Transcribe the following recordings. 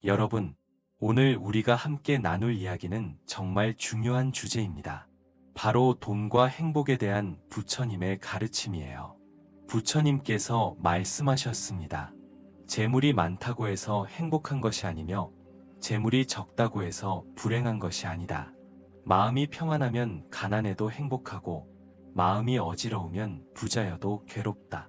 여러분, 오늘 우리가 함께 나눌 이야기는 정말 중요한 주제입니다. 바로 돈과 행복에 대한 부처님의 가르침이에요. 부처님께서 말씀하셨습니다. 재물이 많다고 해서 행복한 것이 아니며 재물이 적다고 해서 불행한 것이 아니다. 마음이 평안하면 가난해도 행복하고 마음이 어지러우면 부자여도 괴롭다.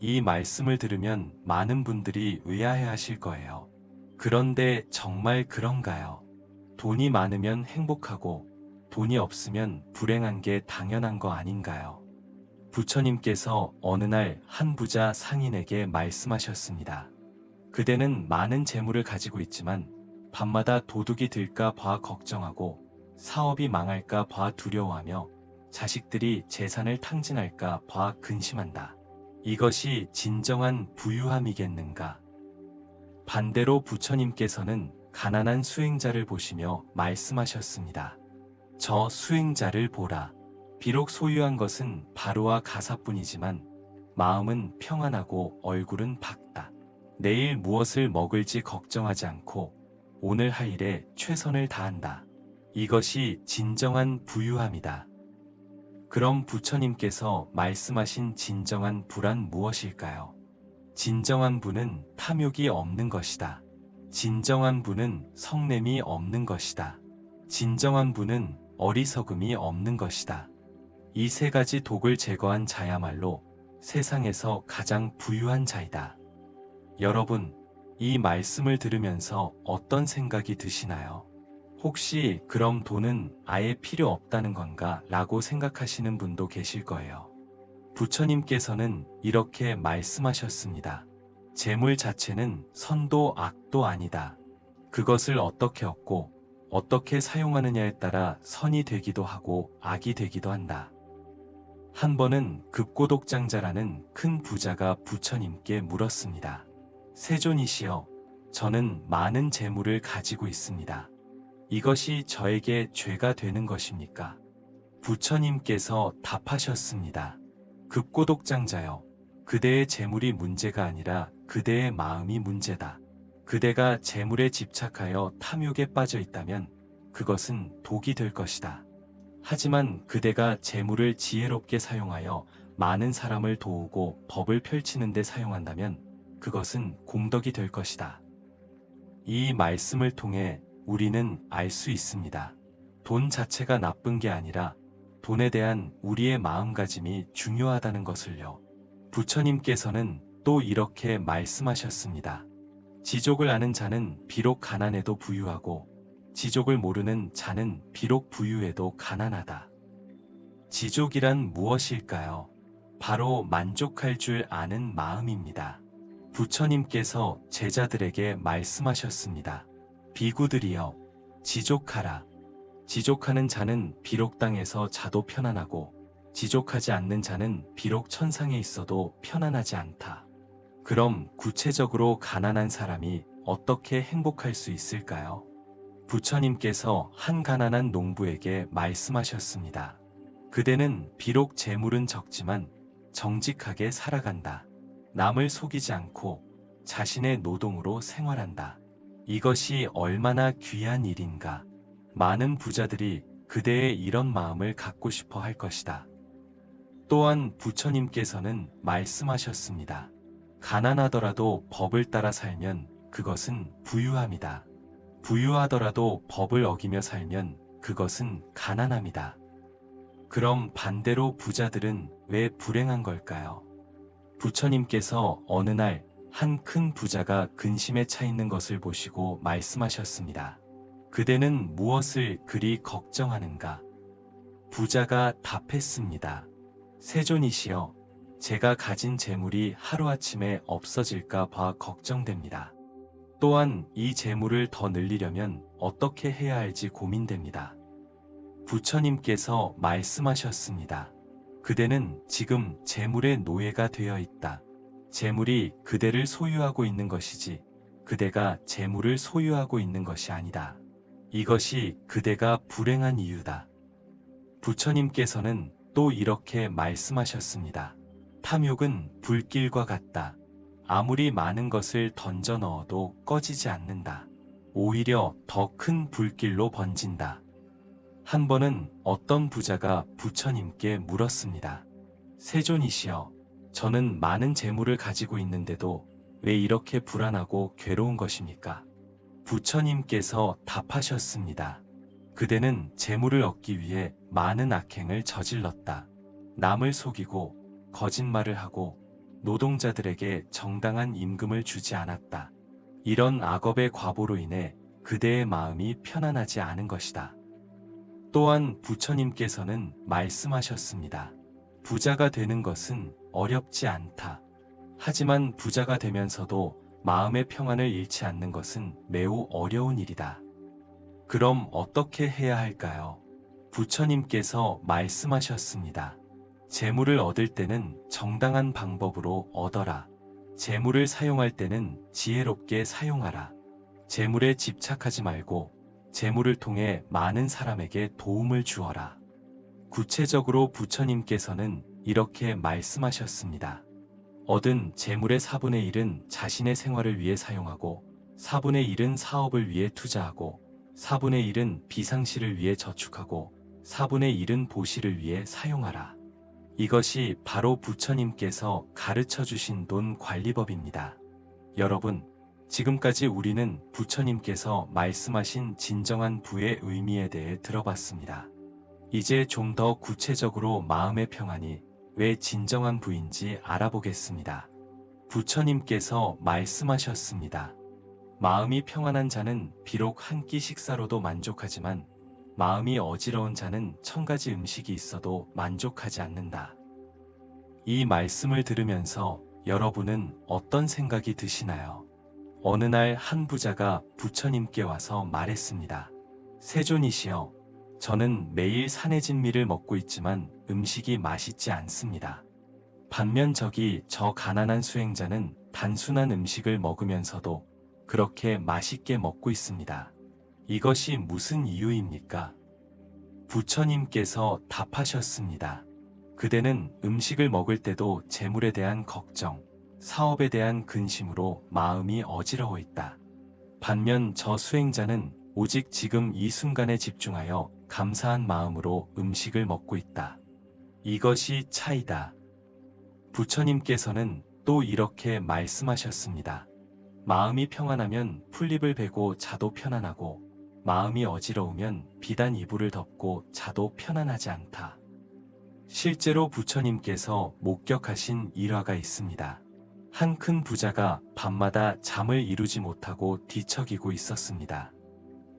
이 말씀을 들으면 많은 분들이 의아해 하실 거예요. 그런데 정말 그런가요? 돈이 많으면 행복하고 돈이 없으면 불행한 게 당연한 거 아닌가요? 부처님께서 어느 날 한 부자 상인에게 말씀하셨습니다. 그대는 많은 재물을 가지고 있지만 밤마다 도둑이 들까 봐 걱정하고 사업이 망할까 봐 두려워하며 자식들이 재산을 탕진할까 봐 근심한다. 이것이 진정한 부유함이겠는가? 반대로 부처님께서는 가난한 수행자를 보시며 말씀하셨습니다. 저 수행자를 보라. 비록 소유한 것은 바로와 가사뿐이지만 마음은 평안하고 얼굴은 밝다. 내일 무엇을 먹을지 걱정하지 않고 오늘 할 일에 최선을 다한다. 이것이 진정한 부유함이다. 그럼 부처님께서 말씀하신 진정한 부란 무엇일까요? 진정한 부는 탐욕이 없는 것이다. 진정한 부는 성냄이 없는 것이다. 진정한 부는 어리석음이 없는 것이다. 이 세 가지 독을 제거한 자야말로 세상에서 가장 부유한 자이다. 여러분, 이 말씀을 들으면서 어떤 생각이 드시나요? 혹시 그럼 돈은 아예 필요 없다는 건가? 라고 생각하시는 분도 계실 거예요. 부처님께서는 이렇게 말씀하셨습니다. 재물 자체는 선도 악도 아니다. 그것을 어떻게 얻고 어떻게 사용하느냐에 따라 선이 되기도 하고 악이 되기도 한다. 한 번은 급고독장자라는 큰 부자가 부처님께 물었습니다. 세존이시여, 저는 많은 재물을 가지고 있습니다. 이것이 저에게 죄가 되는 것입니까? 부처님께서 답하셨습니다. 급고독장자여, 그대의 재물이 문제가 아니라 그대의 마음이 문제다. 그대가 재물에 집착하여 탐욕에 빠져 있다면 그것은 독이 될 것이다. 하지만 그대가 재물을 지혜롭게 사용하여 많은 사람을 도우고 법을 펼치는 데 사용한다면 그것은 공덕이 될 것이다. 이 말씀을 통해 우리는 알 수 있습니다. 돈 자체가 나쁜 게 아니라 돈에 대한 우리의 마음가짐이 중요하다는 것을요. 부처님께서는 또 이렇게 말씀하셨습니다. 지족을 아는 자는 비록 가난해도 부유하고 지족을 모르는 자는 비록 부유해도 가난하다. 지족이란 무엇일까요? 바로 만족할 줄 아는 마음입니다. 부처님께서 제자들에게 말씀하셨습니다. 비구들이여, 지족하라. 지족하는 자는 비록 땅에서 자도 편안하고 지족하지 않는 자는 비록 천상에 있어도 편안하지 않다. 그럼 구체적으로 가난한 사람이 어떻게 행복할 수 있을까요? 부처님께서 한 가난한 농부에게 말씀하셨습니다. 그대는 비록 재물은 적지만 정직하게 살아간다. 남을 속이지 않고 자신의 노동으로 생활한다. 이것이 얼마나 귀한 일인가. 많은 부자들이 그대의 이런 마음을 갖고 싶어 할 것이다. 또한 부처님께서는 말씀하셨습니다. 가난하더라도 법을 따라 살면 그것은 부유함이다. 부유하더라도 법을 어기며 살면 그것은 가난함이다. 그럼 반대로 부자들은 왜 불행한 걸까요? 부처님께서 어느 날 한 큰 부자가 근심에 차 있는 것을 보시고 말씀하셨습니다. 그대는 무엇을 그리 걱정하는가? 부자가 답했습니다. 세존이시여, 제가 가진 재물이 하루아침에 없어질까 봐 걱정됩니다. 또한 이 재물을 더 늘리려면 어떻게 해야 할지 고민됩니다. 부처님께서 말씀하셨습니다. 그대는 지금 재물의 노예가 되어 있다. 재물이 그대를 소유하고 있는 것이지 그대가 재물을 소유하고 있는 것이 아니다. 이것이 그대가 불행한 이유다. 부처님께서는 또 이렇게 말씀하셨습니다. 탐욕은 불길과 같다. 아무리 많은 것을 던져 넣어도 꺼지지 않는다. 오히려 더 큰 불길로 번진다. 한 번은 어떤 부자가 부처님께 물었습니다. 세존이시여, 저는 많은 재물을 가지고 있는데도 왜 이렇게 불안하고 괴로운 것입니까? 부처님께서 답하셨습니다. 그대는 재물을 얻기 위해 많은 악행을 저질렀다. 남을 속이고 거짓말을 하고 노동자들에게 정당한 임금을 주지 않았다. 이런 악업의 과보로 인해 그대의 마음이 편안하지 않은 것이다. 또한 부처님께서는 말씀하셨습니다. 부자가 되는 것은 어렵지 않다. 하지만 부자가 되면서도 마음의 평안을 잃지 않는 것은 매우 어려운 일이다. 그럼 어떻게 해야 할까요? 부처님께서 말씀하셨습니다. 재물을 얻을 때는 정당한 방법으로 얻어라. 재물을 사용할 때는 지혜롭게 사용하라. 재물에 집착하지 말고 재물을 통해 많은 사람에게 도움을 주어라. 구체적으로 부처님께서는 이렇게 말씀하셨습니다. 얻은 재물의 4분의 1은 자신의 생활을 위해 사용하고 4분의 1은 사업을 위해 투자하고 4분의 1은 비상시를 위해 저축하고 4분의 1은 보시를 위해 사용하라. 이것이 바로 부처님께서 가르쳐 주신 돈 관리법입니다. 여러분, 지금까지 우리는 부처님께서 말씀하신 진정한 부의 의미에 대해 들어봤습니다. 이제 좀 더 구체적으로 마음의 평안이 왜 진정한 부인지 알아보겠습니다. 부처님께서 말씀하셨습니다. 마음이 평안한 자는 비록 한 끼 식사로도 만족하지만 마음이 어지러운 자는 1000가지 음식이 있어도 만족하지 않는다. 이 말씀을 들으면서 여러분은 어떤 생각이 드시나요? 어느 날 한 부자가 부처님께 와서 말했습니다. 세존이시여, 저는 매일 산해진미를 먹고 있지만 음식이 맛있지 않습니다. 반면 저 가난한 수행자는 단순한 음식을 먹으면서도 그렇게 맛있게 먹고 있습니다. 이것이 무슨 이유입니까? 부처님께서 답하셨습니다. 그대는 음식을 먹을 때도 재물에 대한 걱정, 사업에 대한 근심으로 마음이 어지러워 있다. 반면 저 수행자는 오직 지금 이 순간에 집중하여 감사한 마음으로 음식을 먹고 있다. 이것이 차이다. 부처님께서는 또 이렇게 말씀하셨습니다. 마음이 평안하면 풀잎을 베고 자도 편안하고 마음이 어지러우면 비단 이불을 덮고 자도 편안하지 않다. 실제로 부처님께서 목격하신 일화가 있습니다. 한 큰 부자가 밤마다 잠을 이루지 못하고 뒤척이고 있었습니다.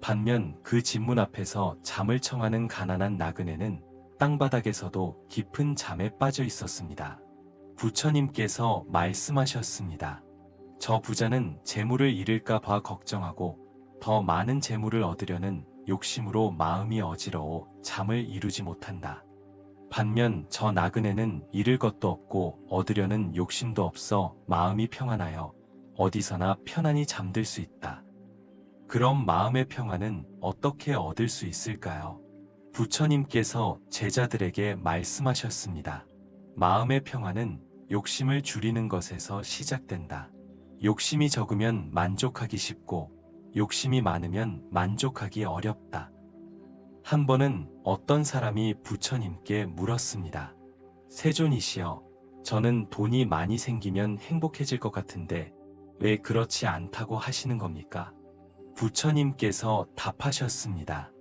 반면 그 집문 앞에서 잠을 청하는 가난한 나그네는 땅바닥에서도 깊은 잠에 빠져 있었습니다. 부처님께서 말씀하셨습니다. 저 부자는 재물을 잃을까 봐 걱정하고 더 많은 재물을 얻으려는 욕심으로 마음이 어지러워 잠을 이루지 못한다. 반면 저 나그네는 잃을 것도 없고 얻으려는 욕심도 없어 마음이 평안하여 어디서나 편안히 잠들 수 있다. 그럼 마음의 평안은 어떻게 얻을 수 있을까요? 부처님께서 제자들에게 말씀하셨습니다. 마음의 평안은 욕심을 줄이는 것에서 시작된다. 욕심이 적으면 만족하기 쉽고 욕심이 많으면 만족하기 어렵다. 한 번은 어떤 사람이 부처님께 물었습니다. 세존이시여, 저는 돈이 많이 생기면 행복해질 것 같은데 왜 그렇지 않다고 하시는 겁니까? 부처님께서 답하셨습니다.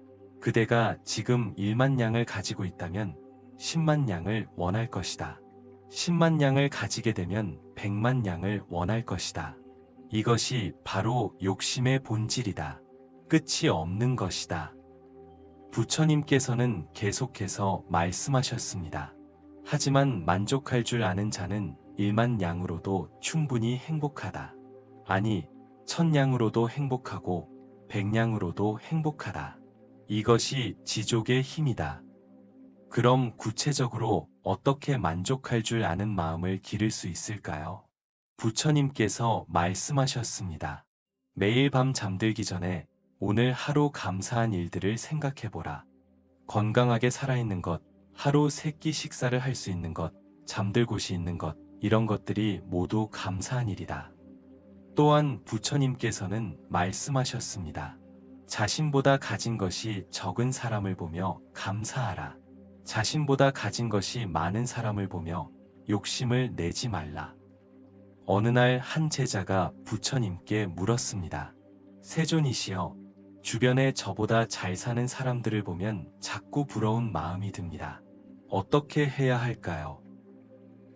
그대가 지금 1만 양을 가지고 있다면 10만 양을 원할 것이다. 10만 양을 가지게 되면 100만 양을 원할 것이다. 이것이 바로 욕심의 본질이다. 끝이 없는 것이다. 부처님께서는 계속해서 말씀하셨습니다. 하지만 만족할 줄 아는 자는 1만 양으로도 충분히 행복하다. 아니, 1000양으로도 행복하고 100양으로도 행복하다. 이것이 지족의 힘이다. 그럼 구체적으로 어떻게 만족할 줄 아는 마음을 기를 수 있을까요? 부처님께서 말씀하셨습니다. 매일 밤 잠들기 전에 오늘 하루 감사한 일들을 생각해보라. 건강하게 살아있는 것, 하루 3끼 식사를 할 수 있는 것, 잠들 곳이 있는 것, 이런 것들이 모두 감사한 일이다. 또한 부처님께서는 말씀하셨습니다. 자신보다 가진 것이 적은 사람을 보며 감사하라. 자신보다 가진 것이 많은 사람을 보며 욕심을 내지 말라. 어느 날 한 제자가 부처님께 물었습니다. 세존이시여, 주변에 저보다 잘 사는 사람들을 보면 자꾸 부러운 마음이 듭니다. 어떻게 해야 할까요?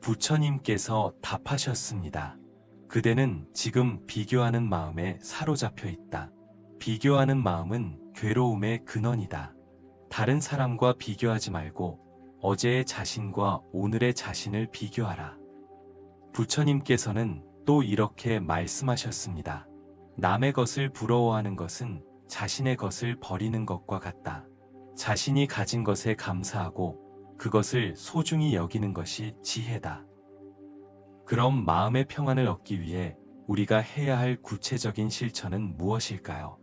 부처님께서 답하셨습니다. 그대는 지금 비교하는 마음에 사로잡혀 있다. 비교하는 마음은 괴로움의 근원이다. 다른 사람과 비교하지 말고 어제의 자신과 오늘의 자신을 비교하라. 부처님께서는 또 이렇게 말씀하셨습니다. 남의 것을 부러워하는 것은 자신의 것을 버리는 것과 같다. 자신이 가진 것에 감사하고 그것을 소중히 여기는 것이 지혜다. 그럼 마음의 평안을 얻기 위해 우리가 해야 할 구체적인 실천은 무엇일까요?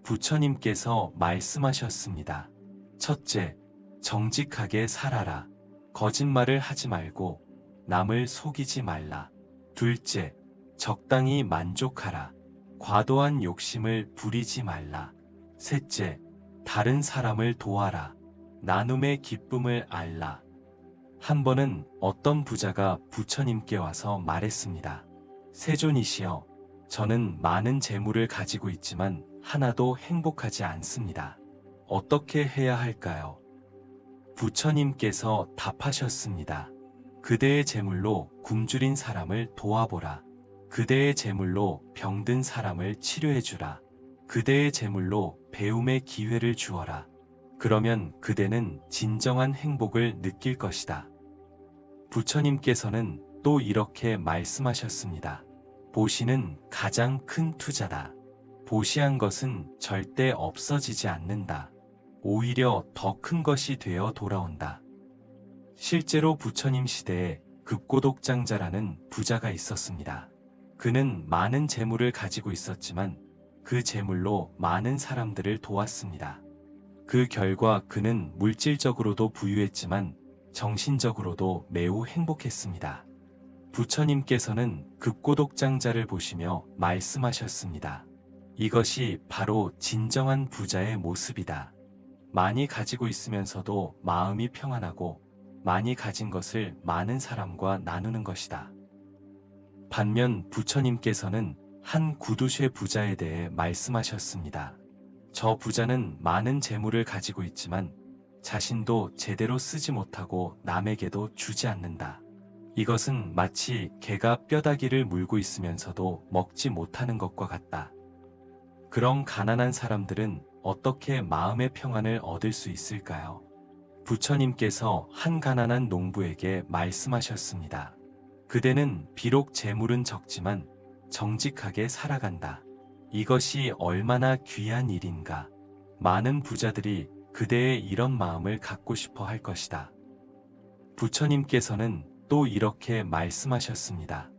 부처님께서 말씀하셨습니다. 첫째, 정직하게 살아라. 거짓말을 하지 말고 남을 속이지 말라. 둘째, 적당히 만족하라. 과도한 욕심을 부리지 말라. 셋째, 다른 사람을 도와라. 나눔의 기쁨을 알라. 한 번은 어떤 부자가 부처님께 와서 말했습니다. 세존이시여, 저는 많은 재물을 가지고 있지만 하나도 행복하지 않습니다. 어떻게 해야 할까요? 부처님께서 답하셨습니다. 그대의 재물로 굶주린 사람을 도와보라. 그대의 재물로 병든 사람을 치료해주라. 그대의 재물로 배움의 기회를 주어라. 그러면 그대는 진정한 행복을 느낄 것이다. 부처님께서는 또 이렇게 말씀하셨습니다. 보시는 가장 큰 투자다. 보시한 것은 절대 없어지지 않는다. 오히려 더 큰 것이 되어 돌아온다. 실제로 부처님 시대에 급고독장자라는 부자가 있었습니다. 그는 많은 재물을 가지고 있었지만 그 재물로 많은 사람들을 도왔습니다. 그 결과 그는 물질적으로도 부유했지만 정신적으로도 매우 행복했습니다. 부처님께서는 급고독장자를 보시며 말씀하셨습니다. 이것이 바로 진정한 부자의 모습이다. 많이 가지고 있으면서도 마음이 평안하고 많이 가진 것을 많은 사람과 나누는 것이다. 반면 부처님께서는 한 구두쇠 부자에 대해 말씀하셨습니다. 저 부자는 많은 재물을 가지고 있지만 자신도 제대로 쓰지 못하고 남에게도 주지 않는다. 이것은 마치 개가 뼈다귀를 물고 있으면서도 먹지 못하는 것과 같다. 그런 가난한 사람들은 어떻게 마음의 평안을 얻을 수 있을까요? 부처님께서 한 가난한 농부에게 말씀하셨습니다. 그대는 비록 재물은 적지만 정직하게 살아간다. 이것이 얼마나 귀한 일인가. 많은 부자들이 그대의 이런 마음을 갖고 싶어 할 것이다. 부처님께서는 또 이렇게 말씀하셨습니다.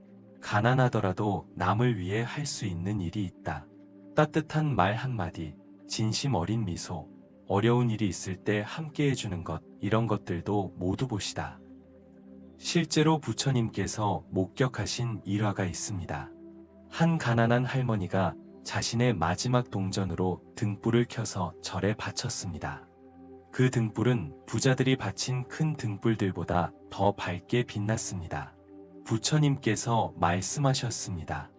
가난하더라도 남을 위해 할 수 있는 일이 있다. 따뜻한 말 한마디, 진심 어린 미소, 어려운 일이 있을 때 함께 해주는 것, 이런 것들도 모두 보시다. 실제로 부처님께서 목격하신 일화가 있습니다. 한 가난한 할머니가 자신의 마지막 동전으로 등불을 켜서 절에 바쳤습니다. 그 등불은 부자들이 바친 큰 등불들보다 더 밝게 빛났습니다. 부처님께서 말씀하셨습니다.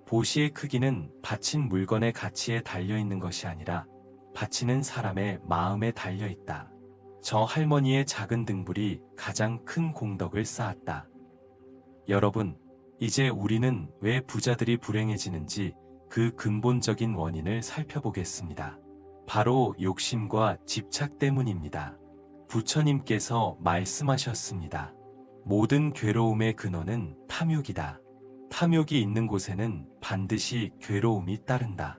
보시의 크기는 바친 물건의 가치에 달려있는 것이 아니라 바치는 사람의 마음에 달려있다. 저 할머니의 작은 등불이 가장 큰 공덕을 쌓았다. 여러분, 이제 우리는 왜 부자들이 불행해지는지 그 근본적인 원인을 살펴보겠습니다. 바로 욕심과 집착 때문입니다. 부처님께서 말씀하셨습니다. 모든 괴로움의 근원은 탐욕이다. 탐욕이 있는 곳에는 반드시 괴로움이 따른다.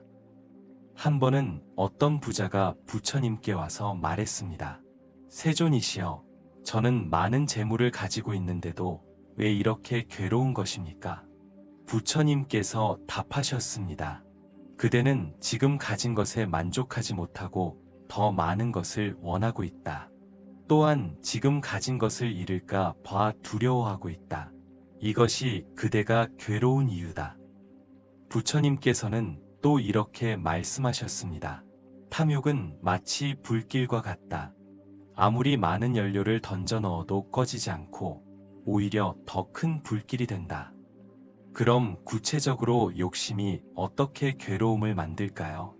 한 번은 어떤 부자가 부처님께 와서 말했습니다. 세존이시여, 저는 많은 재물을 가지고 있는데도 왜 이렇게 괴로운 것입니까? 부처님께서 답하셨습니다. 그대는 지금 가진 것에 만족하지 못하고 더 많은 것을 원하고 있다. 또한 지금 가진 것을 잃을까 봐 두려워하고 있다. 이것이 그대가 괴로운 이유다. 부처님께서는 또 이렇게 말씀하셨습니다. 탐욕은 마치 불길과 같다. 아무리 많은 연료를 던져 넣어도 꺼지지 않고 오히려 더 큰 불길이 된다. 그럼 구체적으로 욕심이 어떻게 괴로움을 만들까요?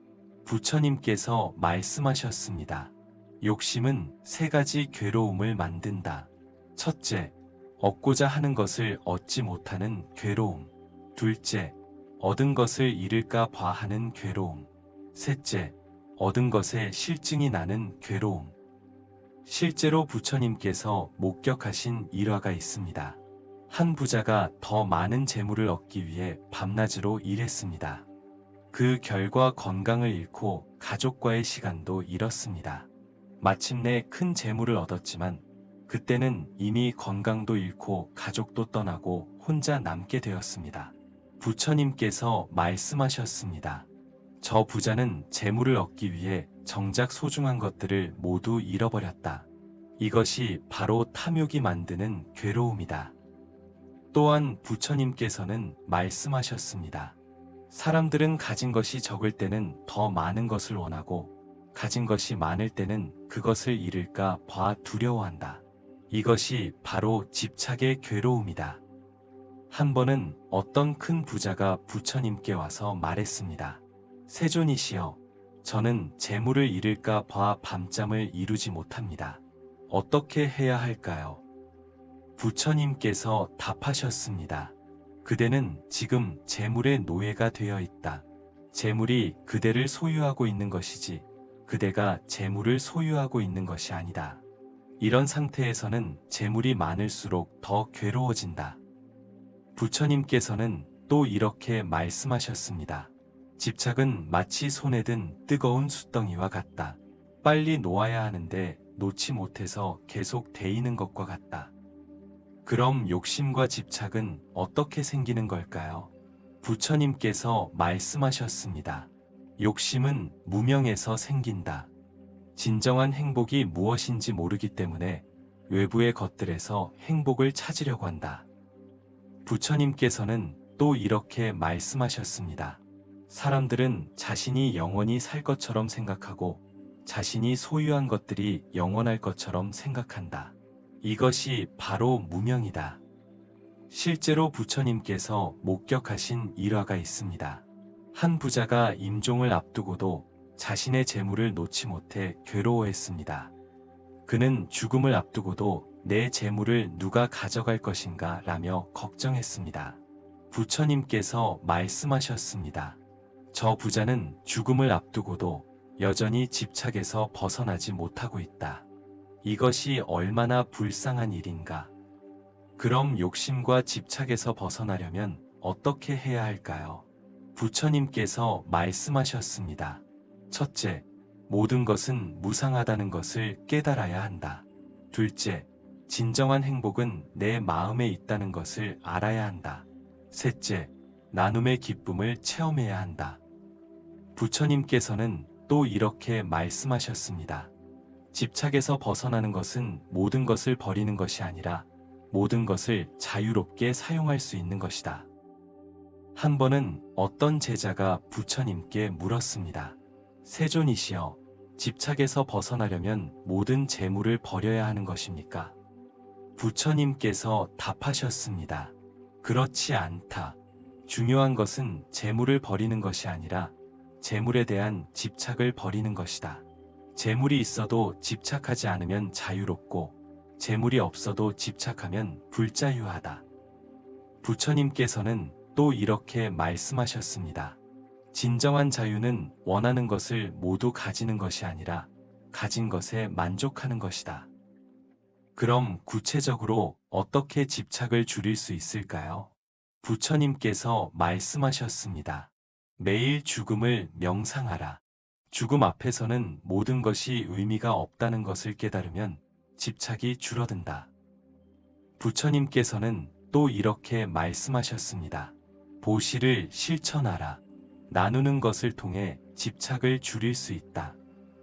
부처님께서 말씀하셨습니다. 욕심은 세 가지 괴로움을 만든다. 첫째, 얻고자 하는 것을 얻지 못하는 괴로움. 둘째, 얻은 것을 잃을까 봐 하는 괴로움. 셋째, 얻은 것에 실증이 나는 괴로움. 실제로 부처님께서 목격하신 일화가 있습니다. 한 부자가 더 많은 재물을 얻기 위해 밤낮으로 일했습니다. 그 결과 건강을 잃고 가족과의 시간도 잃었습니다. 마침내 큰 재물을 얻었지만 그때는 이미 건강도 잃고 가족도 떠나고 혼자 남게 되었습니다. 부처님께서 말씀하셨습니다. 저 부자는 재물을 얻기 위해 정작 소중한 것들을 모두 잃어버렸다. 이것이 바로 탐욕이 만드는 괴로움이다. 또한 부처님께서는 말씀하셨습니다. 사람들은 가진 것이 적을 때는 더 많은 것을 원하고 가진 것이 많을 때는 그것을 잃을까 봐 두려워한다. 이것이 바로 집착의 괴로움이다. 한 번은 어떤 큰 부자가 부처님께 와서 말했습니다. 세존이시여, 저는 재물을 잃을까 봐 밤잠을 이루지 못합니다. 어떻게 해야 할까요? 부처님께서 답하셨습니다. 그대는 지금 재물의 노예가 되어 있다. 재물이 그대를 소유하고 있는 것이지 그대가 재물을 소유하고 있는 것이 아니다. 이런 상태에서는 재물이 많을수록 더 괴로워진다. 부처님께서는 또 이렇게 말씀하셨습니다. 집착은 마치 손에 든 뜨거운 숯덩이와 같다. 빨리 놓아야 하는데 놓지 못해서 계속 데이는 것과 같다. 그럼 욕심과 집착은 어떻게 생기는 걸까요? 부처님께서 말씀하셨습니다. 욕심은 무명에서 생긴다. 진정한 행복이 무엇인지 모르기 때문에 외부의 것들에서 행복을 찾으려고 한다. 부처님께서는 또 이렇게 말씀하셨습니다. 사람들은 자신이 영원히 살 것처럼 생각하고 자신이 소유한 것들이 영원할 것처럼 생각한다. 이것이 바로 무명이다. 실제로 부처님께서 목격하신 일화가 있습니다. 한 부자가 임종을 앞두고도 자신의 재물을 놓지 못해 괴로워했습니다. 그는 죽음을 앞두고도 내 재물을 누가 가져갈 것인가 라며 걱정했습니다. 부처님께서 말씀하셨습니다. 저 부자는 죽음을 앞두고도 여전히 집착에서 벗어나지 못하고 있다. 이것이 얼마나 불쌍한 일인가. 그럼 욕심과 집착에서 벗어나려면 어떻게 해야 할까요? 부처님께서 말씀하셨습니다. 첫째, 모든 것은 무상하다는 것을 깨달아야 한다. 둘째, 진정한 행복은 내 마음에 있다는 것을 알아야 한다. 셋째, 나눔의 기쁨을 체험해야 한다. 부처님께서는 또 이렇게 말씀하셨습니다. 집착에서 벗어나는 것은 모든 것을 버리는 것이 아니라 모든 것을 자유롭게 사용할 수 있는 것이다. 한 번은 어떤 제자가 부처님께 물었습니다. 세존이시여, 집착에서 벗어나려면 모든 재물을 버려야 하는 것입니까? 부처님께서 답하셨습니다. 그렇지 않다. 중요한 것은 재물을 버리는 것이 아니라 재물에 대한 집착을 버리는 것이다. 재물이 있어도 집착하지 않으면 자유롭고 재물이 없어도 집착하면 불자유하다. 부처님께서는 또 이렇게 말씀하셨습니다. 진정한 자유는 원하는 것을 모두 가지는 것이 아니라 가진 것에 만족하는 것이다. 그럼 구체적으로 어떻게 집착을 줄일 수 있을까요? 부처님께서 말씀하셨습니다. 매일 죽음을 명상하라. 죽음 앞에서는 모든 것이 의미가 없다는 것을 깨달으면 집착이 줄어든다. 부처님께서는 또 이렇게 말씀하셨습니다. 보시를 실천하라. 나누는 것을 통해 집착을 줄일 수 있다.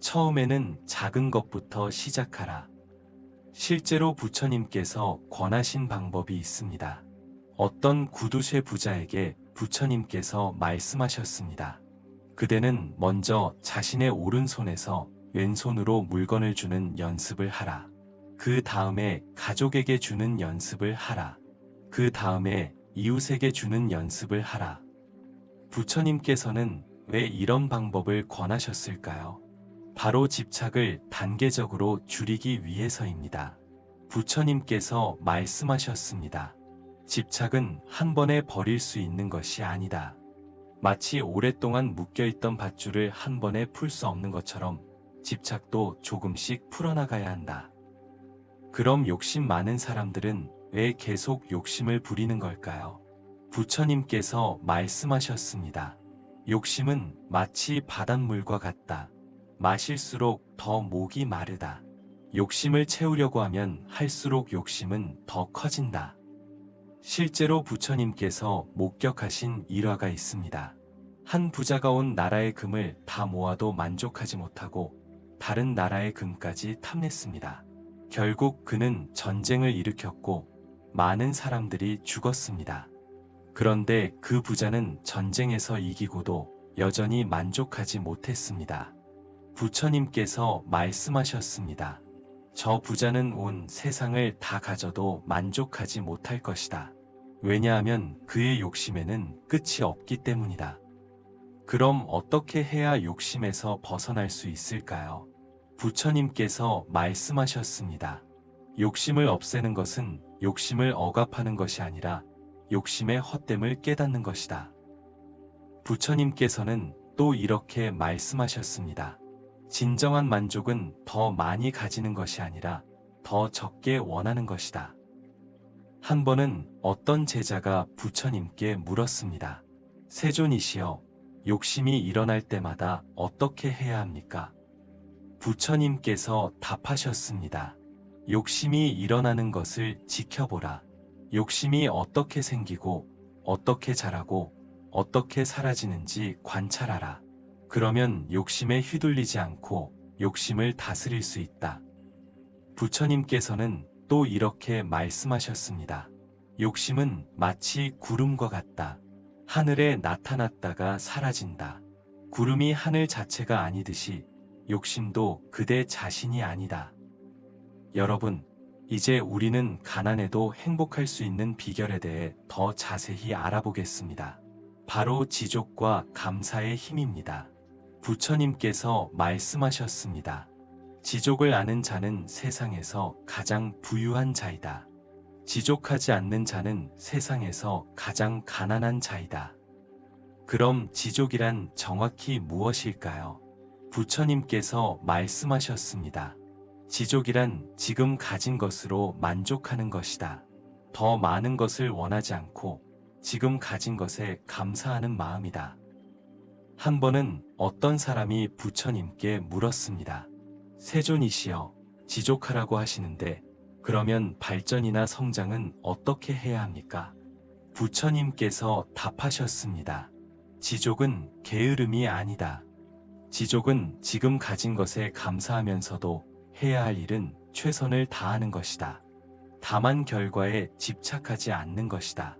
처음에는 작은 것부터 시작하라. 실제로 부처님께서 권하신 방법이 있습니다. 어떤 구두쇠 부자에게 부처님께서 말씀하셨습니다. 그대는 먼저 자신의 오른손에서 왼손으로 물건을 주는 연습을 하라. 그 다음에 가족에게 주는 연습을 하라. 그 다음에 이웃에게 주는 연습을 하라. 부처님께서는 왜 이런 방법을 권하셨을까요? 바로 집착을 단계적으로 줄이기 위해서입니다. 부처님께서 말씀하셨습니다. 집착은 한 번에 버릴 수 있는 것이 아니다. 마치 오랫동안 묶여있던 밧줄을 한 번에 풀 수 없는 것처럼 집착도 조금씩 풀어나가야 한다. 그럼 욕심 많은 사람들은 왜 계속 욕심을 부리는 걸까요? 부처님께서 말씀하셨습니다. 욕심은 마치 바닷물과 같다. 마실수록 더 목이 마르다. 욕심을 채우려고 하면 할수록 욕심은 더 커진다. 실제로 부처님께서 목격하신 일화가 있습니다. 한 부자가 온 나라의 금을 다 모아도 만족하지 못하고 다른 나라의 금까지 탐냈습니다. 결국 그는 전쟁을 일으켰고 많은 사람들이 죽었습니다. 그런데 그 부자는 전쟁에서 이기고도 여전히 만족하지 못했습니다. 부처님께서 말씀하셨습니다. 저 부자는 온 세상을 다 가져도 만족하지 못할 것이다. 왜냐하면 그의 욕심에는 끝이 없기 때문이다. 그럼 어떻게 해야 욕심에서 벗어날 수 있을까요? 부처님께서 말씀하셨습니다. 욕심을 없애는 것은 욕심을 억압하는 것이 아니라 욕심의 헛됨을 깨닫는 것이다. 부처님께서는 또 이렇게 말씀하셨습니다. 진정한 만족은 더 많이 가지는 것이 아니라 더 적게 원하는 것이다. 한 번은 어떤 제자가 부처님께 물었습니다. 세존이시여, 욕심이 일어날 때마다 어떻게 해야 합니까? 부처님께서 답하셨습니다. 욕심이 일어나는 것을 지켜보라. 욕심이 어떻게 생기고 어떻게 자라고 어떻게 사라지는지 관찰하라. 그러면 욕심에 휘둘리지 않고 욕심을 다스릴 수 있다. 부처님께서는 또 이렇게 말씀하셨습니다. 욕심은 마치 구름과 같다. 하늘에 나타났다가 사라진다. 구름이 하늘 자체가 아니듯이 욕심도 그대 자신이 아니다. 여러분, 이제 우리는 가난해도 행복할 수 있는 비결에 대해 더 자세히 알아보겠습니다. 바로 지족과 감사의 힘입니다. 부처님께서 말씀하셨습니다. 지족을 아는 자는 세상에서 가장 부유한 자이다. 지족하지 않는 자는 세상에서 가장 가난한 자이다. 그럼 지족이란 정확히 무엇일까요? 부처님께서 말씀하셨습니다. 지족이란 지금 가진 것으로 만족하는 것이다. 더 많은 것을 원하지 않고 지금 가진 것에 감사하는 마음이다. 한 번은 어떤 사람이 부처님께 물었습니다. 세존이시여, 지족하라고 하시는데 그러면 발전이나 성장은 어떻게 해야 합니까? 부처님께서 답하셨습니다. 지족은 게으름이 아니다. 지족은 지금 가진 것에 감사하면서도 해야 할 일은 최선을 다하는 것이다. 다만 결과에 집착하지 않는 것이다.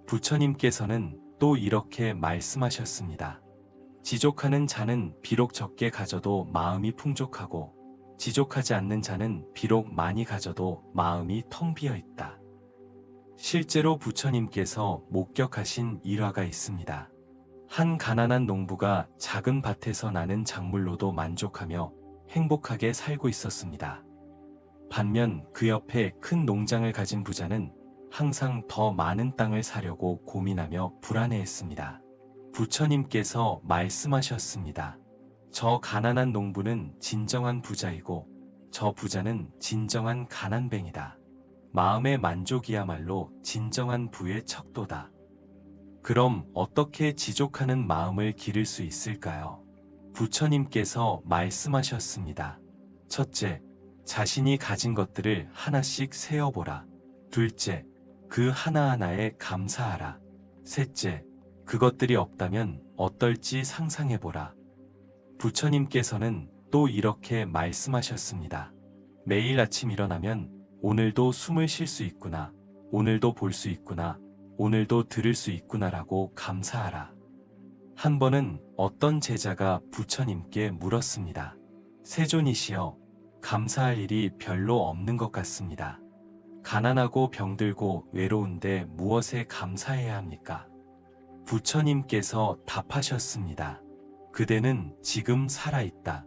부처님께서는 또 이렇게 말씀하셨습니다. 지족하는 자는 비록 적게 가져도 마음이 풍족하고 지족하지 않는 자는 비록 많이 가져도 마음이 텅 비어 있다. 실제로 부처님께서 목격하신 일화가 있습니다. 한 가난한 농부가 작은 밭에서 나는 작물로도 만족하며 행복하게 살고 있었습니다. 반면 그 옆에 큰 농장을 가진 부자는 항상 더 많은 땅을 사려고 고민하며 불안해했습니다. 부처님께서 말씀하셨습니다. 저 가난한 농부는 진정한 부자이고 저 부자는 진정한 가난뱅이다. 마음의 만족이야말로 진정한 부의 척도다. 그럼 어떻게 지족하는 마음을 기를 수 있을까요? 부처님께서 말씀하셨습니다. 첫째, 자신이 가진 것들을 하나씩 세어보라. 둘째, 그 하나하나에 감사하라. 셋째, 그것들이 없다면 어떨지 상상해보라. 부처님께서는 또 이렇게 말씀하셨습니다. 매일 아침 일어나면 오늘도 숨을 쉴 수 있구나. 오늘도 볼 수 있구나. 오늘도 들을 수 있구나라고 감사하라. 한 번은 어떤 제자가 부처님께 물었습니다. 세존이시여, 감사할 일이 별로 없는 것 같습니다. 가난하고 병들고 외로운데 무엇에 감사해야 합니까? 부처님께서 답하셨습니다. 그대는 지금 살아있다.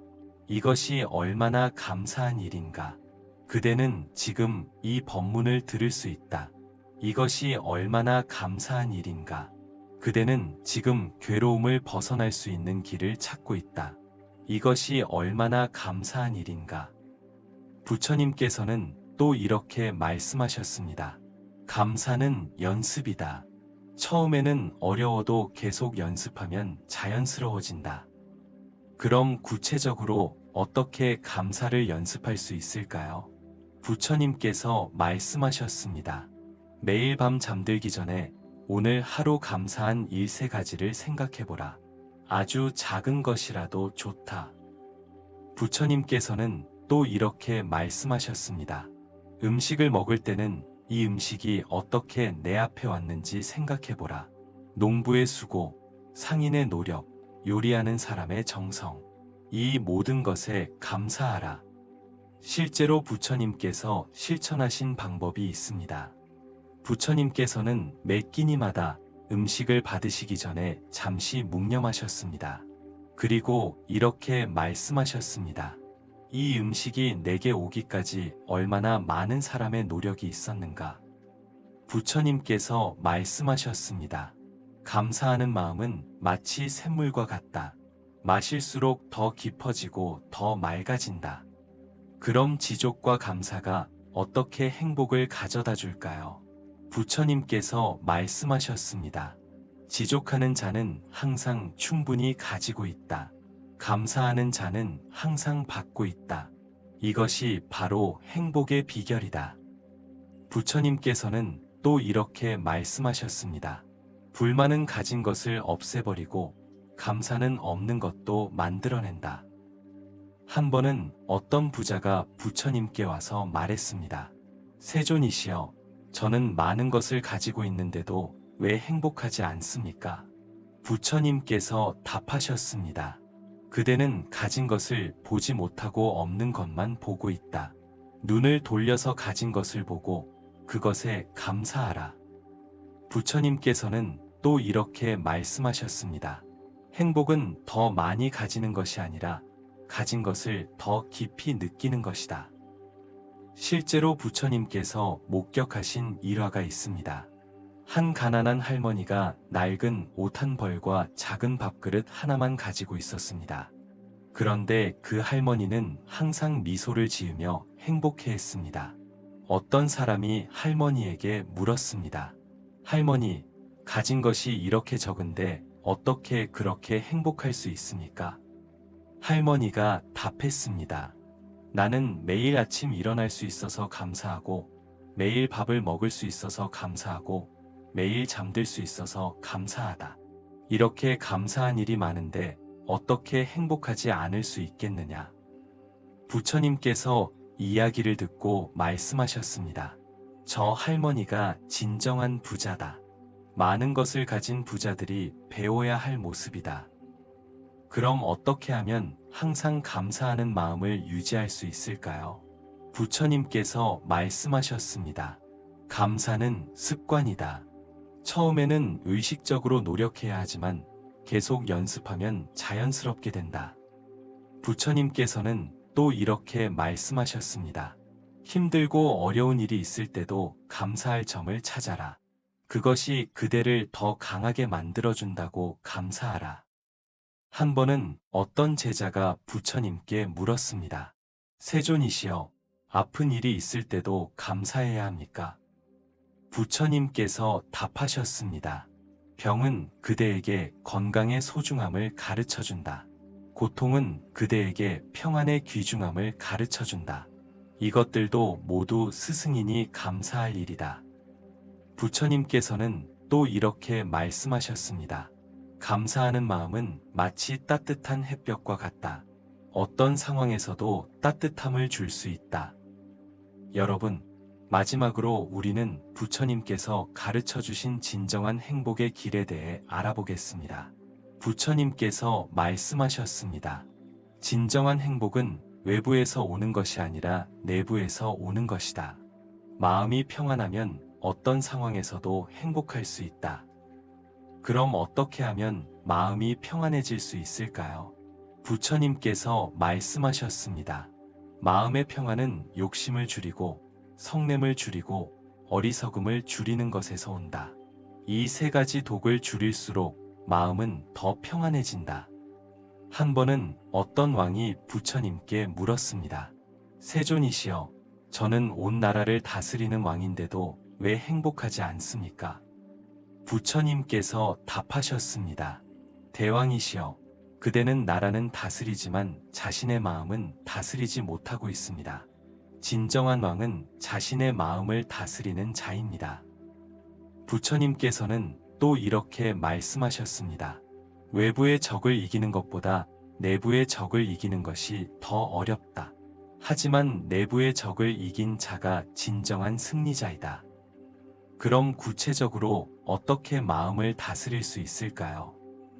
이것이 얼마나 감사한 일인가. 그대는 지금 이 법문을 들을 수 있다. 이것이 얼마나 감사한 일인가. 그대는 지금 괴로움을 벗어날 수 있는 길을 찾고 있다. 이것이 얼마나 감사한 일인가. 부처님께서는 또 이렇게 말씀하셨습니다. 감사는 연습이다. 처음에는 어려워도 계속 연습하면 자연스러워진다. 그럼 구체적으로 어떻게 감사를 연습할 수 있을까요? 부처님께서 말씀하셨습니다. 매일 밤 잠들기 전에 오늘 하루 감사한 일 3가지를 생각해보라. 아주 작은 것이라도 좋다. 부처님께서는 또 이렇게 말씀하셨습니다. 음식을 먹을 때는 이 음식이 어떻게 내 앞에 왔는지 생각해보라. 농부의 수고, 상인의 노력, 요리하는 사람의 정성, 이 모든 것에 감사하라. 실제로 부처님께서 실천하신 방법이 있습니다. 부처님께서는 매 끼니마다 음식을 받으시기 전에 잠시 묵념하셨습니다. 그리고 이렇게 말씀하셨습니다. 이 음식이 내게 오기까지 얼마나 많은 사람의 노력이 있었는가. 부처님께서 말씀하셨습니다. 감사하는 마음은 마치 샘물과 같다. 마실수록 더 깊어지고 더 맑아진다. 그럼 지족과 감사가 어떻게 행복을 가져다 줄까요? 부처님께서 말씀하셨습니다. 지족하는 자는 항상 충분히 가지고 있다. 감사하는 자는 항상 받고 있다. 이것이 바로 행복의 비결이다. 부처님께서는 또 이렇게 말씀하셨습니다. 불만은 가진 것을 없애버리고 감사는 없는 것도 만들어낸다. 한 번은 어떤 부자가 부처님께 와서 말했습니다. 세존이시여, 저는 많은 것을 가지고 있는데도 왜 행복하지 않습니까? 부처님께서 답하셨습니다. 그대는 가진 것을 보지 못하고 없는 것만 보고 있다. 눈을 돌려서 가진 것을 보고 그것에 감사하라. 부처님께서는 또 이렇게 말씀하셨습니다. 행복은 더 많이 가지는 것이 아니라 가진 것을 더 깊이 느끼는 것이다. 실제로 부처님께서 목격하신 일화가 있습니다. 한 가난한 할머니가 낡은 옷 한 벌과 작은 밥그릇 하나만 가지고 있었습니다. 그런데 그 할머니는 항상 미소를 지으며 행복해했습니다. 어떤 사람이 할머니에게 물었습니다. 할머니, 가진 것이 이렇게 적은데 어떻게 그렇게 행복할 수 있습니까? 할머니가 답했습니다. 나는 매일 아침 일어날 수 있어서 감사하고, 매일 밥을 먹을 수 있어서 감사하고, 매일 잠들 수 있어서 감사하다. 이렇게 감사한 일이 많은데 어떻게 행복하지 않을 수 있겠느냐. 부처님께서 이야기를 듣고 말씀하셨습니다. 저 할머니가 진정한 부자다. 많은 것을 가진 부자들이 배워야 할 모습이다. 그럼 어떻게 하면 항상 감사하는 마음을 유지할 수 있을까요? 부처님께서 말씀하셨습니다. 감사는 습관이다. 처음에는 의식적으로 노력해야 하지만 계속 연습하면 자연스럽게 된다. 부처님께서는 또 이렇게 말씀하셨습니다. 힘들고 어려운 일이 있을 때도 감사할 점을 찾아라. 그것이 그대를 더 강하게 만들어준다고 감사하라. 한 번은 어떤 제자가 부처님께 물었습니다. 세존이시여, 아픈 일이 있을 때도 감사해야 합니까? 부처님께서 답하셨습니다. 병은 그대에게 건강의 소중함을 가르쳐준다. 고통은 그대에게 평안의 귀중함을 가르쳐준다. 이것들도 모두 스승이니 감사할 일이다. 부처님께서는 또 이렇게 말씀하셨습니다. 감사하는 마음은 마치 따뜻한 햇볕과 같다. 어떤 상황에서도 따뜻함을 줄 수 있다. 여러분, 마지막으로 우리는 부처님께서 가르쳐 주신 진정한 행복의 길에 대해 알아보겠습니다. 부처님께서 말씀하셨습니다. 진정한 행복은 외부에서 오는 것이 아니라 내부에서 오는 것이다. 마음이 평안하면 어떤 상황에서도 행복할 수 있다. 그럼 어떻게 하면 마음이 평안해질 수 있을까요? 부처님께서 말씀하셨습니다. 마음의 평안은 욕심을 줄이고 성냄을 줄이고 어리석음을 줄이는 것에서 온다. 이 세 가지 독을 줄일수록 마음은 더 평안해진다. 한 번은 어떤 왕이 부처님께 물었습니다. 세존이시여, 저는 온 나라를 다스리는 왕인데도 왜 행복하지 않습니까? 부처님께서 답하셨습니다. 대왕이시여, 그대는 나라는 다스리지만 자신의 마음은 다스리지 못하고 있습니다. 진정한 왕은 자신의 마음을 다스리는 자입니다. 부처님께서는 또 이렇게 말씀하셨습니다. 외부의 적을 이기는 것보다 내부의 적을 이기는 것이 더 어렵다. 하지만 내부의 적을 이긴 자가 진정한 승리자이다. 그럼 구체적으로 어떻게 마음을 다스릴 수 있을까요?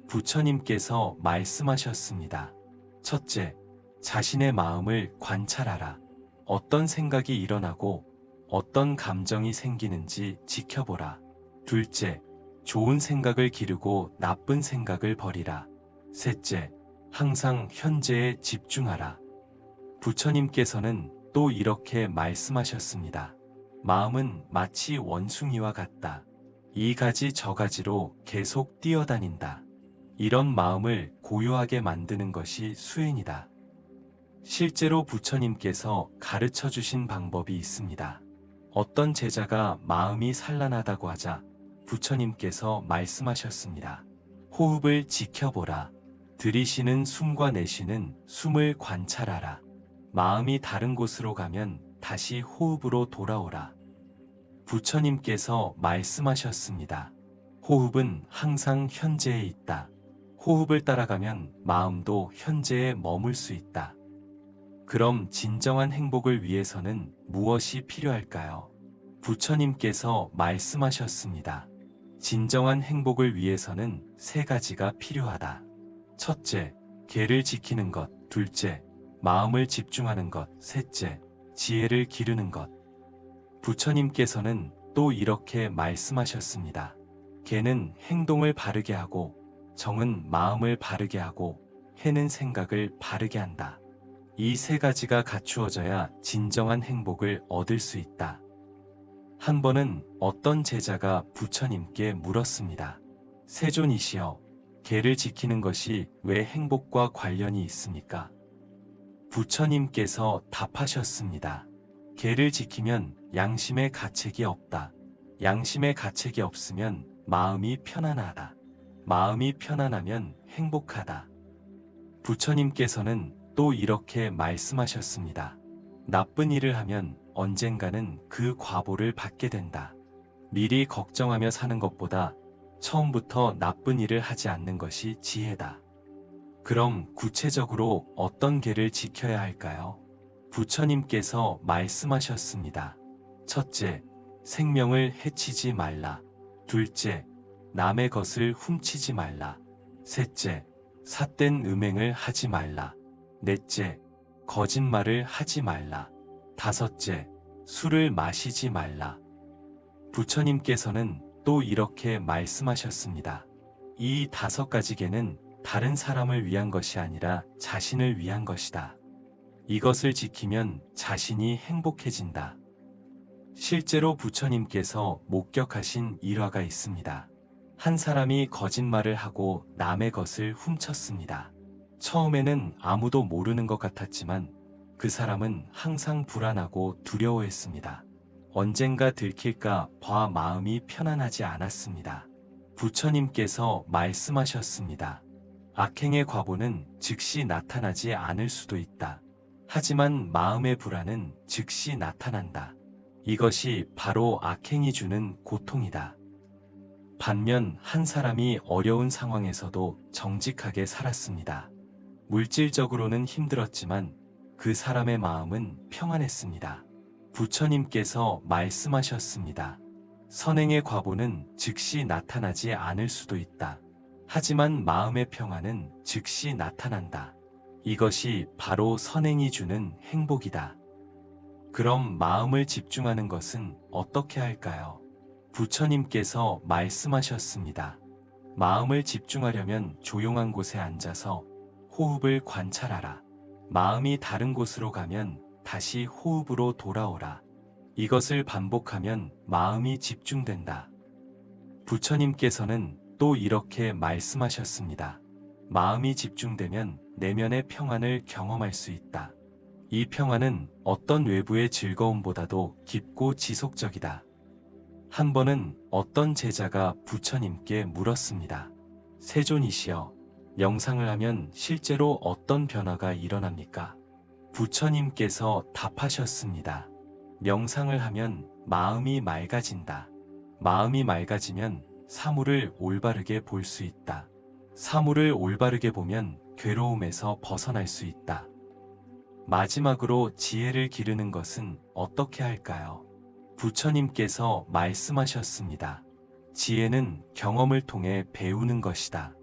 부처님께서 말씀하셨습니다. 첫째, 자신의 마음을 관찰하라. 어떤 생각이 일어나고 어떤 감정이 생기는지 지켜보라. 둘째, 좋은 생각을 기르고 나쁜 생각을 버리라. 셋째, 항상 현재에 집중하라. 부처님께서는 또 이렇게 말씀하셨습니다. 마음은 마치 원숭이와 같다. 이 가지 저 가지로 계속 뛰어다닌다. 이런 마음을 고요하게 만드는 것이 수행이다. 실제로 부처님께서 가르쳐 주신 방법이 있습니다. 어떤 제자가 마음이 산란하다고 하자 부처님께서 말씀하셨습니다. 호흡을 지켜보라. 들이쉬는 숨과 내쉬는 숨을 관찰하라. 마음이 다른 곳으로 가면 다시 호흡으로 돌아오라. 부처님께서 말씀하셨습니다. 호흡은 항상 현재에 있다. 호흡을 따라가면 마음도 현재에 머물 수 있다. 그럼 진정한 행복을 위해서는 무엇이 필요할까요? 부처님께서 말씀하셨습니다. 진정한 행복을 위해서는 세 가지가 필요하다. 첫째, 계를 지키는 것. 둘째, 마음을 집중하는 것. 셋째, 지혜를 기르는 것. 부처님께서는 또 이렇게 말씀하셨습니다. 계는 행동을 바르게 하고, 정은 마음을 바르게 하고, 해는 생각을 바르게 한다. 이 세 가지가 갖추어져야 진정한 행복을 얻을 수 있다. 한 번은 어떤 제자가 부처님께 물었습니다. 세존이시여, 계를 지키는 것이 왜 행복과 관련이 있습니까? 부처님께서 답하셨습니다. 계를 지키면 양심의 가책이 없다. 양심의 가책이 없으면 마음이 편안하다. 마음이 편안하면 행복하다. 부처님께서는 또 이렇게 말씀하셨습니다. 나쁜 일을 하면 언젠가는 그 과보를 받게 된다. 미리 걱정하며 사는 것보다 처음부터 나쁜 일을 하지 않는 것이 지혜다. 그럼 구체적으로 어떤 계를 지켜야 할까요? 부처님께서 말씀하셨습니다. 첫째, 생명을 해치지 말라. 둘째, 남의 것을 훔치지 말라. 셋째, 삿된 음행을 하지 말라. 넷째, 거짓말을 하지 말라. 다섯째, 술을 마시지 말라. 부처님께서는 또 이렇게 말씀하셨습니다. 이 5가지 계는 다른 사람을 위한 것이 아니라 자신을 위한 것이다. 이것을 지키면 자신이 행복해진다. 실제로 부처님께서 목격하신 일화가 있습니다. 한 사람이 거짓말을 하고 남의 것을 훔쳤습니다. 처음에는 아무도 모르는 것 같았지만 그 사람은 항상 불안하고 두려워했습니다. 언젠가 들킬까 봐 마음이 편안하지 않았습니다. 부처님께서 말씀하셨습니다. 악행의 과보는 즉시 나타나지 않을 수도 있다. 하지만 마음의 불안은 즉시 나타난다. 이것이 바로 악행이 주는 고통이다. 반면 한 사람이 어려운 상황에서도 정직하게 살았습니다. 물질적으로는 힘들었지만 그 사람의 마음은 평안했습니다. 부처님께서 말씀하셨습니다. 선행의 과보는 즉시 나타나지 않을 수도 있다. 하지만 마음의 평안은 즉시 나타난다. 이것이 바로 선행이 주는 행복이다. 그럼 마음을 집중하는 것은 어떻게 할까요? 부처님께서 말씀하셨습니다. 마음을 집중하려면 조용한 곳에 앉아서 호흡을 관찰하라. 마음이 다른 곳으로 가면 다시 호흡으로 돌아오라. 이것을 반복하면 마음이 집중된다. 부처님께서는 또 이렇게 말씀하셨습니다. 마음이 집중되면 내면의 평안을 경험할 수 있다. 이 평안은 어떤 외부의 즐거움보다도 깊고 지속적이다. 한 번은 어떤 제자가 부처님께 물었습니다. 세존이시여, 명상을 하면 실제로 어떤 변화가 일어납니까? 부처님께서 답하셨습니다. 명상을 하면 마음이 맑아진다. 마음이 맑아지면 사물을 올바르게 볼 수 있다. 사물을 올바르게 보면 괴로움에서 벗어날 수 있다. 마지막으로 지혜를 기르는 것은 어떻게 할까요? 부처님께서 말씀하셨습니다. 지혜는 경험을 통해 배우는 것이다.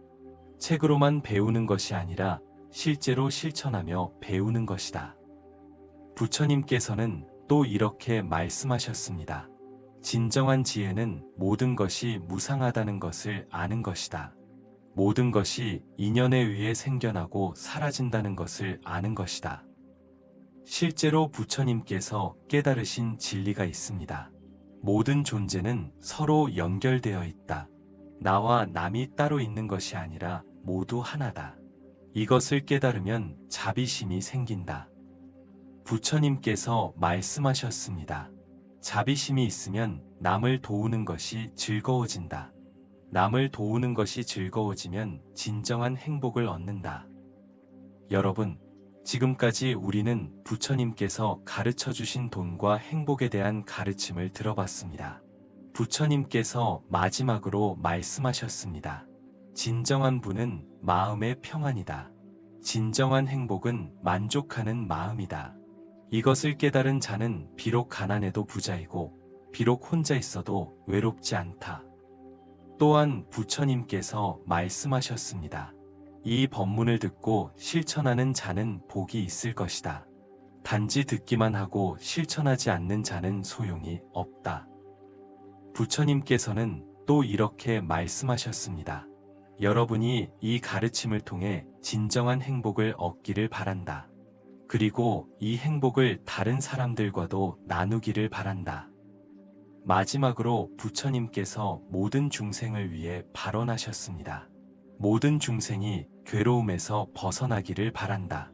책으로만 배우는 것이 아니라 실제로 실천하며 배우는 것이다. 부처님께서는 또 이렇게 말씀하셨습니다. 진정한 지혜는 모든 것이 무상하다는 것을 아는 것이다. 모든 것이 인연에 의해 생겨나고 사라진다는 것을 아는 것이다. 실제로 부처님께서 깨달으신 진리가 있습니다. 모든 존재는 서로 연결되어 있다. 나와 남이 따로 있는 것이 아니라 모두 하나다. 이것을 깨달으면 자비심이 생긴다. 부처님께서 말씀하셨습니다. 자비심이 있으면 남을 도우는 것이 즐거워진다. 남을 도우는 것이 즐거워지면 진정한 행복을 얻는다. 여러분, 지금까지 우리는 부처님께서 가르쳐 주신 돈과 행복에 대한 가르침을 들어봤습니다. 부처님께서 마지막으로 말씀하셨습니다. 진정한 부는 마음의 평안이다. 진정한 행복은 만족하는 마음이다. 이것을 깨달은 자는 비록 가난해도 부자이고 비록 혼자 있어도 외롭지 않다. 또한 부처님께서 말씀하셨습니다. 이 법문을 듣고 실천하는 자는 복이 있을 것이다. 단지 듣기만 하고 실천하지 않는 자는 소용이 없다. 부처님께서는 또 이렇게 말씀하셨습니다. 여러분이 이 가르침을 통해 진정한 행복을 얻기를 바란다. 그리고 이 행복을 다른 사람들과도 나누기를 바란다. 마지막으로 부처님께서 모든 중생을 위해 발언하셨습니다. 모든 중생이 괴로움에서 벗어나기를 바란다.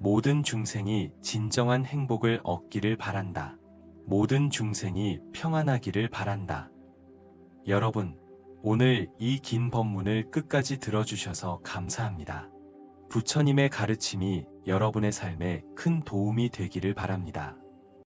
모든 중생이 진정한 행복을 얻기를 바란다. 모든 중생이 평안하기를 바란다. 여러분, 오늘 이 긴 법문을 끝까지 들어주셔서 감사합니다. 부처님의 가르침이 여러분의 삶에 큰 도움이 되기를 바랍니다.